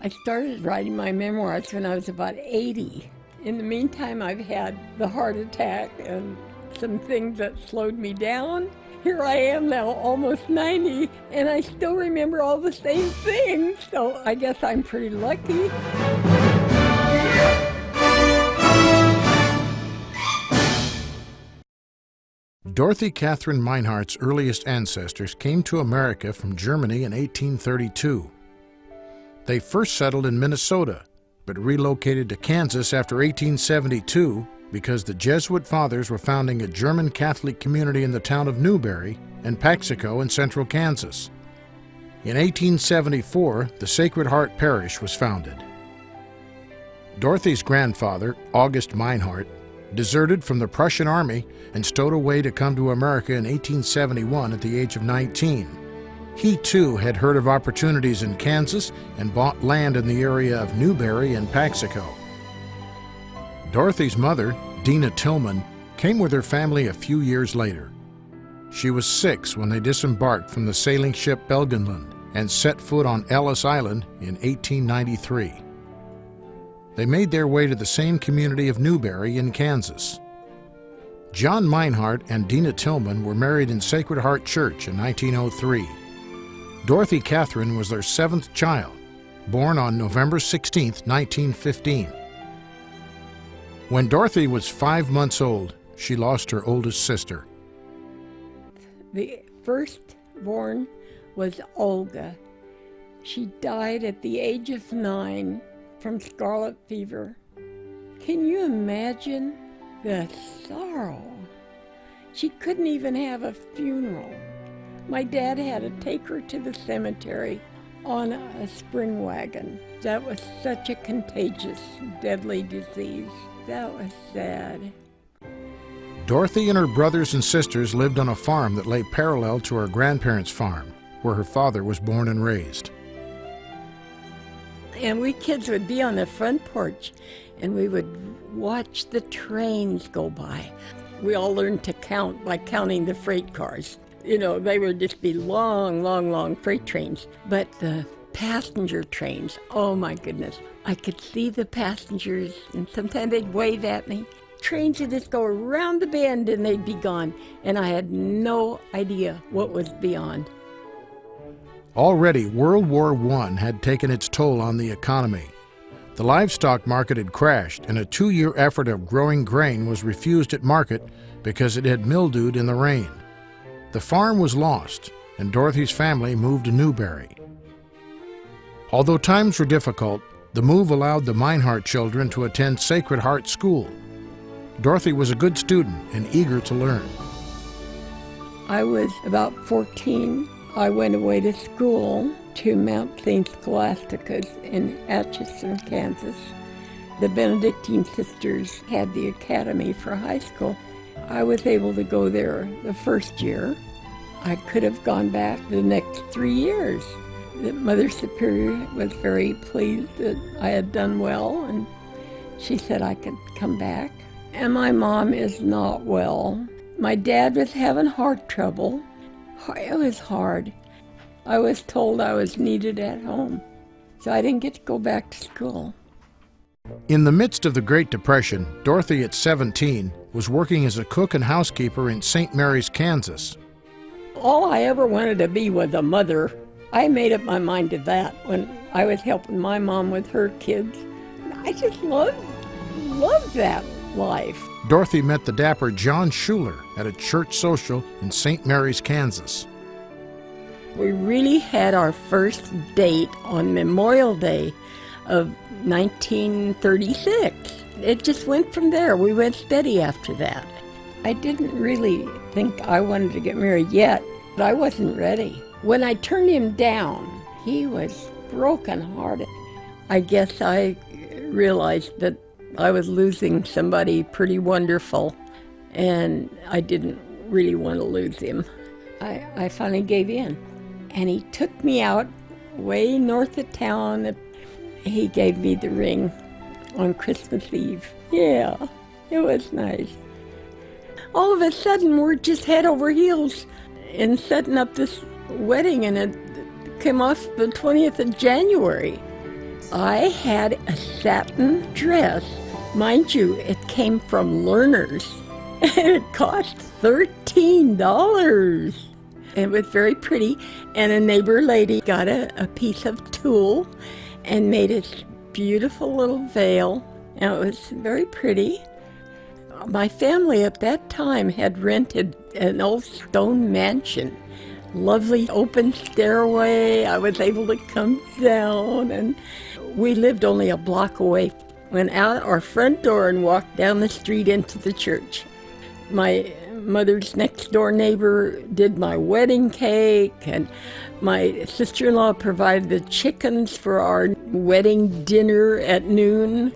I started writing my memoirs when I was about 80. In the meantime, I've had the heart attack and some things that slowed me down. Here I am now, almost 90, and I still remember all the same things, so I guess I'm pretty lucky. Dorothy Catherine Meinhardt's earliest ancestors came to America from Germany in 1832. They first settled in Minnesota, but relocated to Kansas after 1872 because the Jesuit fathers were founding a German Catholic community in the town of Newberry and Paxico in central Kansas. In 1874, the Sacred Heart Parish was founded. Dorothy's grandfather, August Meinhardt, deserted from the Prussian army and stowed away to come to America in 1871 at the age of 19. He too had heard of opportunities in Kansas and bought land in the area of Newberry and Paxico. Dorothy's mother, Dina Tillman, came with her family a few years later. She was 6 when they disembarked from the sailing ship Belgenland and set foot on Ellis Island in 1893. They made their way to the same community of Newberry in Kansas. John Meinhardt and Dina Tillman were married in Sacred Heart Church in 1903. Dorothy Catherine was their 7th child, born on November 16, 1915. When Dorothy was 5 months old, she lost her oldest sister. The firstborn was Olga. She died at the age of 9 from scarlet fever. Can you imagine the sorrow? She couldn't even have a funeral. My dad had to take her to the cemetery on a spring wagon. That was such a contagious, deadly disease. That was sad. Dorothy and her brothers and sisters lived on a farm that lay parallel to her grandparents' farm, where her father was born and raised. And we kids would be on the front porch, and we would watch the trains go by. We all learned to count by counting the freight cars. You know, they would just be long, long, long freight trains. But the passenger trains, oh my goodness. I could see the passengers, and sometimes they'd wave at me. Trains would just go around the bend and they'd be gone. And I had no idea what was beyond. Already, World War I had taken its toll on the economy. The livestock market had crashed, and a 2-year effort of growing grain was refused at market because it had mildewed in the rain. The farm was lost, and Dorothy's family moved to Newberry. Although times were difficult, the move allowed the Meinhardt children to attend Sacred Heart School. Dorothy was a good student and eager to learn. I was about 14. I went away to school to Mount St. Scholastica's in Atchison, Kansas. The Benedictine sisters had the academy for high school. I was able to go there the first year. I could have gone back the next 3 years. The Mother Superior was very pleased that I had done well, and she said I could come back. And my mom is not well. My dad was having heart trouble. It was hard. I was told I was needed at home, so I didn't get to go back to school. In the midst of the Great Depression, Dorothy, at 17, was working as a cook and housekeeper in St. Mary's, Kansas. All I ever wanted to be was a mother. I made up my mind to that when I was helping my mom with her kids. I just loved that life. Dorothy met the dapper John Schuler at a church social in St. Mary's, Kansas. We really had our first date on Memorial Day of 1936. It just went from there. We went steady after that. I didn't really think I wanted to get married yet, but I wasn't ready. When I turned him down, he was broken-hearted. I guess I realized that I was losing somebody pretty wonderful, and I didn't really want to lose him. I finally gave in, and he took me out way north of town. He gave me the ring on Christmas Eve. Yeah, it was nice. All of a sudden, we're just head over heels in setting up this wedding, and it came off the 20th of January. I had a satin dress. Mind you, it came from Learner's, and it cost $13. It was very pretty, and a neighbor lady got a piece of tulle and made a beautiful little veil, and it was very pretty. My family at that time had rented an old stone mansion. Lovely open stairway. I was able to come down, and we lived only a block away. Went out our front door and walked down the street into the church. My mother's next door neighbor did my wedding cake, and my sister-in-law provided the chickens for our wedding dinner at noon.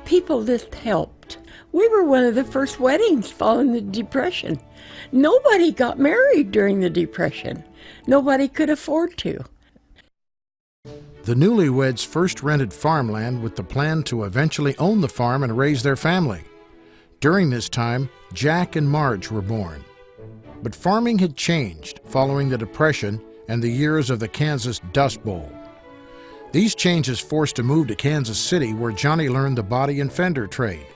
People just helped. We were one of the first weddings following the Depression. Nobody got married during the Depression. Nobody could afford to. The newlyweds first rented farmland with the plan to eventually own the farm and raise their family. During this time, Jack and Marge were born. But farming had changed following the Depression and the years of the Kansas Dust Bowl. These changes forced a move to Kansas City, where Johnny learned the body and fender trade.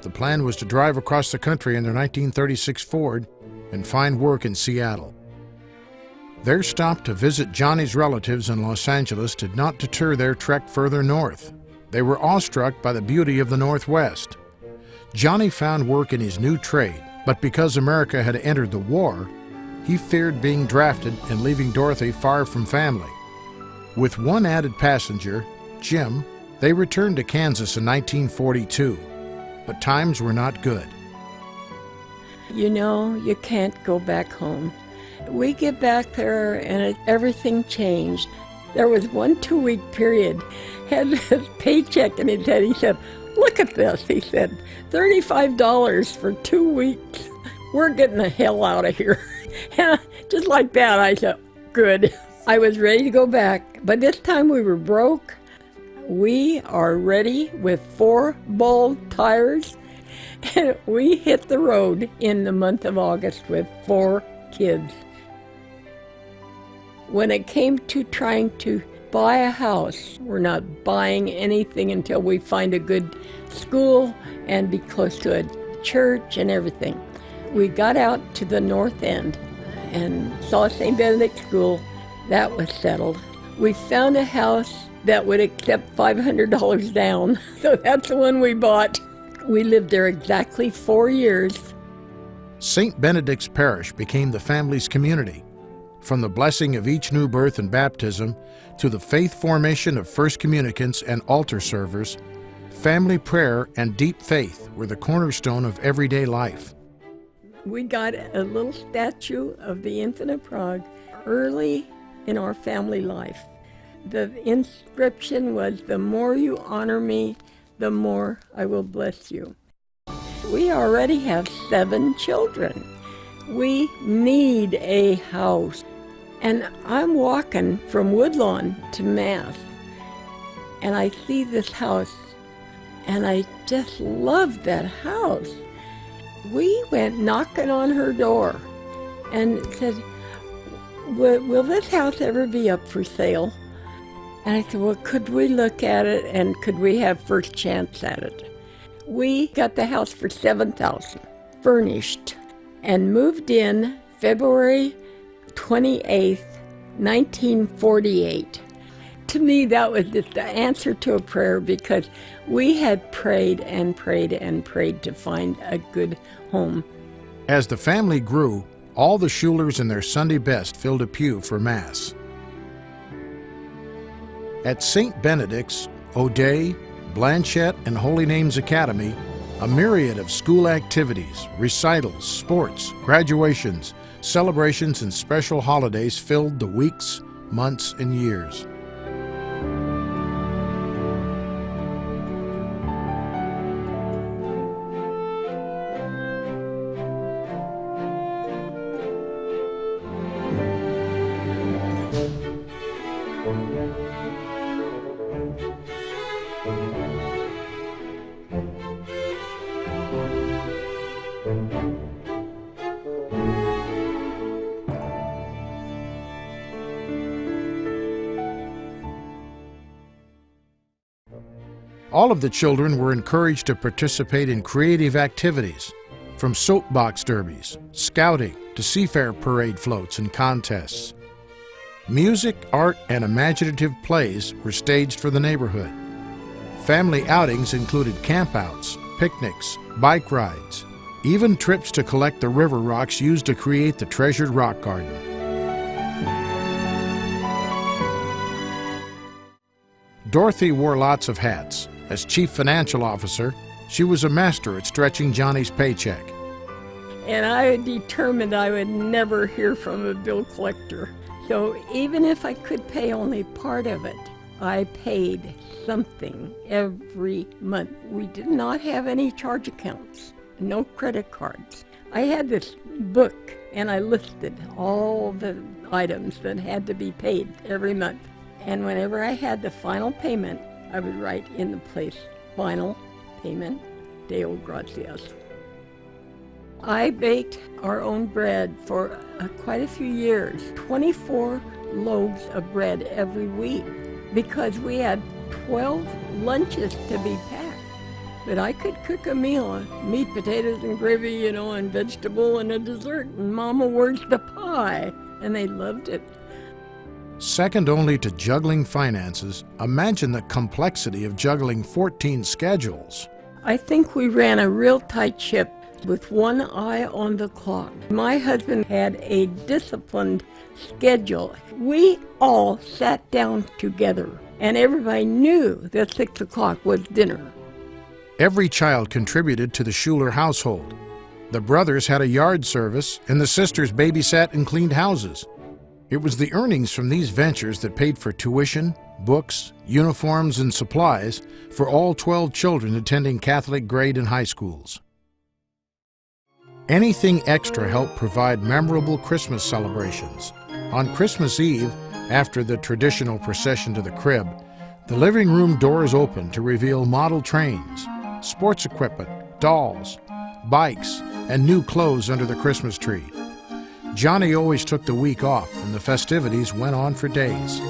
The plan was to drive across the country in their 1936 Ford and find work in Seattle. Their stop to visit Johnny's relatives in Los Angeles did not deter their trek further north. They were awestruck by the beauty of the Northwest. Johnny found work in his new trade, but because America had entered the war, he feared being drafted and leaving Dorothy far from family. With one added passenger, Jim, they returned to Kansas in 1942, but times were not good. You know, you can't go back home. We get back there and everything changed. There was 1 2-week period, had his paycheck in his head. He said, "Look at this," he said, $35 for 2 weeks. We're getting the hell out of here. And just like that, I said, good. I was ready to go back, but this time we were broke. We are ready with 4 bald tires, and we hit the road in the month of August with 4 kids. When it came to trying to buy a house, we're not buying anything until we find a good school and be close to a church and everything. We got out to the north end and saw St. Benedict School. That was settled. We found a house that would accept $500 down, so that's the one we bought. We lived there exactly 4 years. St. Benedict's Parish became the family's community. From the blessing of each new birth and baptism to the faith formation of first communicants and altar servers, family prayer and deep faith were the cornerstone of everyday life. We got a little statue of the Infant of Prague early in our family life. The inscription was, "The more you honor me, the more I will bless you." We already have 7 children. We need a house. And I'm walking from Woodlawn to Mass, and I see this house, and I just love that house. We went knocking on her door and said, will this house ever be up for sale? And I said, well, could we look at it, and could we have first chance at it? We got the house for $7,000, furnished, and moved in February 28th, 1948. To me, that was just the answer to a prayer, because we had prayed and prayed and prayed to find a good home. As the family grew, all the Schulers in their Sunday best filled a pew for Mass. At St. Benedict's, O'Day, Blanchette, and Holy Names Academy, a myriad of school activities, recitals, sports, graduations, celebrations, and special holidays filled the weeks, months, and years. All of the children were encouraged to participate in creative activities, from soapbox derbies, scouting, to seafair parade floats and contests. Music, art, and imaginative plays were staged for the neighborhood. Family outings included campouts, picnics, bike rides, even trips to collect the river rocks used to create the treasured rock garden. Dorothy wore lots of hats. As chief financial officer, she was a master at stretching Johnny's paycheck. And I determined I would never hear from a bill collector. So even if I could pay only part of it, I paid something every month. We did not have any charge accounts, no credit cards. I had this book and I listed all the items that had to be paid every month. And whenever I had the final payment, I would write in the place, final payment, Deo Gracias. I baked our own bread for quite a few years, 24 loaves of bread every week, because we had 12 lunches to be packed. But I could cook a meal, meat, potatoes, and gravy, and vegetable, and a dessert, and Mama, where's the pie? And they loved it. Second only to juggling finances, imagine the complexity of juggling 14 schedules. I think we ran a real tight ship with one eye on the clock. My husband had a disciplined schedule. We all sat down together, and everybody knew that 6 o'clock was dinner. Every child contributed to the Schuler household. The brothers had a yard service, and the sisters babysat and cleaned houses. It was the earnings from these ventures that paid for tuition, books, uniforms, and supplies for all 12 children attending Catholic grade and high schools. Anything extra helped provide memorable Christmas celebrations. On Christmas Eve, after the traditional procession to the crib, the living room doors opened to reveal model trains, sports equipment, dolls, bikes, and new clothes under the Christmas tree. Johnny always took the week off, and the festivities went on for days.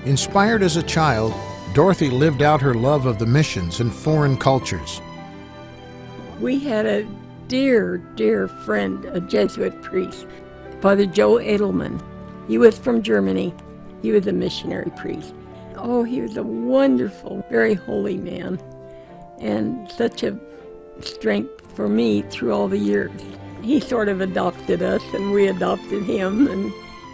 Inspired as a child, Dorothy lived out her love of the missions and foreign cultures. We had a dear, dear friend, a Jesuit priest, Father Joe Edelman. He was from Germany. He was a missionary priest. Oh, he was a wonderful, very holy man, and such a strength for me through all the years. He sort of adopted us, and we adopted him,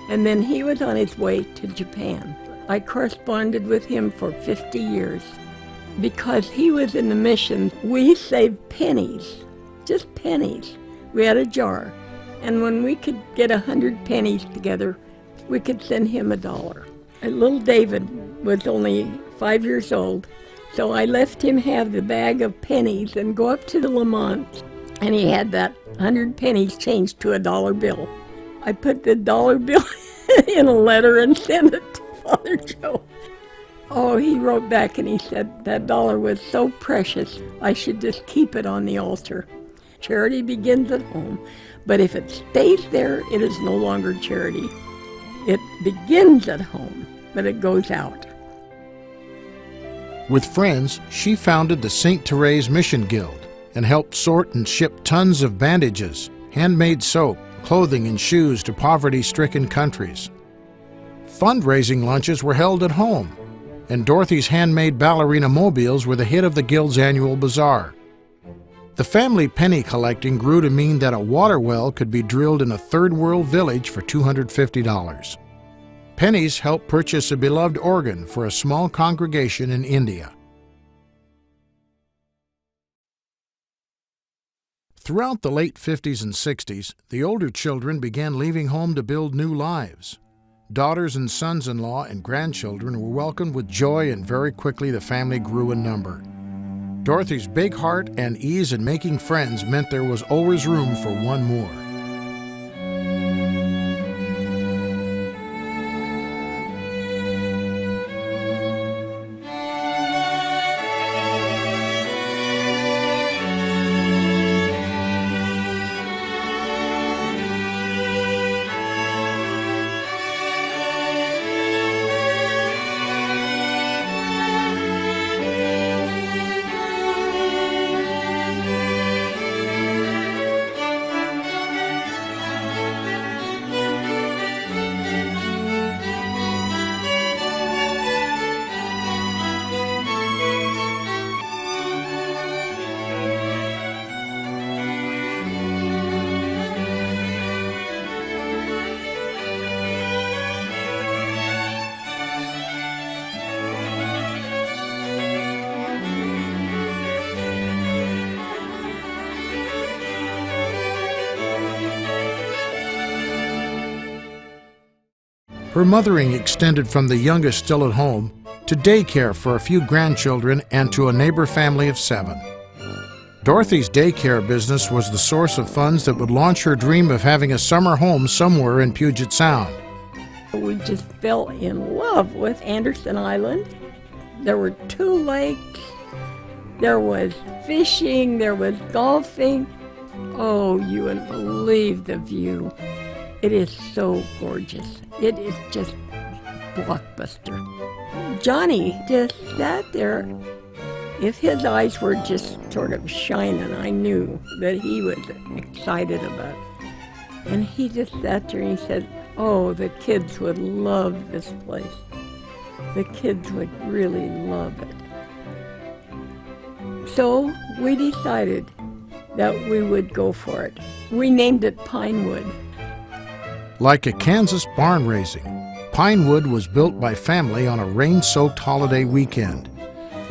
and then he was on his way to Japan. I corresponded with him for 50 years. Because he was in the mission, we saved pennies, just pennies. We had a jar, and when we could get 100 pennies together, we could send him $1. And little David was only 5 years old, so I left him have the bag of pennies and go up to the Lamont, and he had that 100 pennies changed to $1 bill. I put the $1 bill in a letter and sent it to Father Joe. Oh, he wrote back and he said that $1 was so precious, I should just keep it on the altar. Charity begins at home, but if it stays there, it is no longer charity. It begins at home, but it goes out. With friends, she founded the St. Therese Mission Guild and helped sort and ship tons of bandages, handmade soap, clothing, and shoes to poverty-stricken countries. Fundraising lunches were held at home, and Dorothy's handmade ballerina mobiles were the hit of the Guild's annual bazaar. The family penny collecting grew to mean that a water well could be drilled in a third-world village for $250. Pennies helped purchase a beloved organ for a small congregation in India. Throughout the late 50s and 60s, the older children began leaving home to build new lives. Daughters and sons-in-law and grandchildren were welcomed with joy, and very quickly the family grew in number. Dorothy's big heart and ease in making friends meant there was always room for one more. Her mothering extended from the youngest still at home to daycare for a few grandchildren and to a neighbor family of 7. Dorothy's daycare business was the source of funds that would launch her dream of having a summer home somewhere in Puget Sound. We just fell in love with Anderson Island. There were 2 lakes, there was fishing, there was golfing. Oh, you wouldn't believe the view. It is so gorgeous. It is just blockbuster. Johnny just sat there. If his eyes were just sort of shining, I knew that he was excited about it. And he just sat there and he said, oh, the kids would love this place. The kids would really love it. So we decided that we would go for it. We named it Pinewood. Like a Kansas barn raising, Pinewood was built by family on a rain-soaked holiday weekend,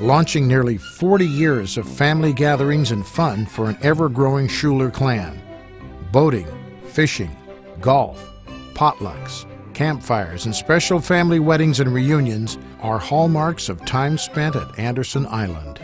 launching nearly 40 years of family gatherings and fun for an ever-growing Schuler clan. Boating, fishing, golf, potlucks, campfires, and special family weddings and reunions are hallmarks of time spent at Anderson Island.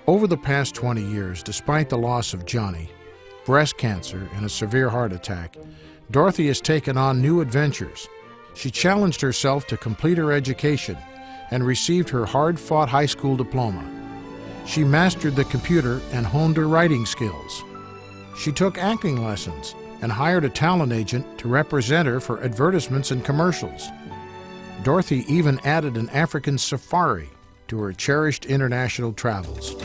Over the past 20 years, despite the loss of Johnny, breast cancer, and a severe heart attack, Dorothy has taken on new adventures. She challenged herself to complete her education and received her hard-fought high school diploma. She mastered the computer and honed her writing skills. She took acting lessons and hired a talent agent to represent her for advertisements and commercials. Dorothy even added an African safari to her cherished international travels.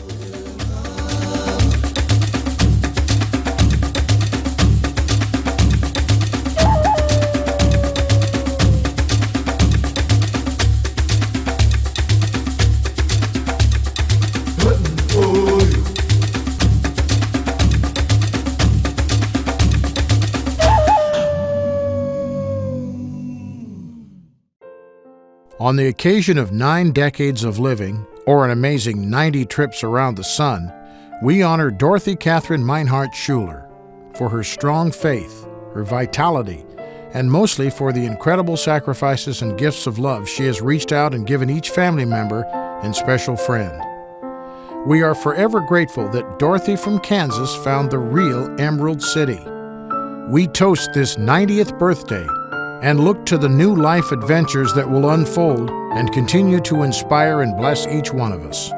On the occasion of 9 decades of living, or an amazing 90 trips around the sun, we honor Dorothy Catherine Meinhardt Schuler for her strong faith, her vitality, and mostly for the incredible sacrifices and gifts of love she has reached out and given each family member and special friend. We are forever grateful that Dorothy from Kansas found the real Emerald City. We toast this 90th birthday and look to the new life adventures that will unfold and continue to inspire and bless each one of us.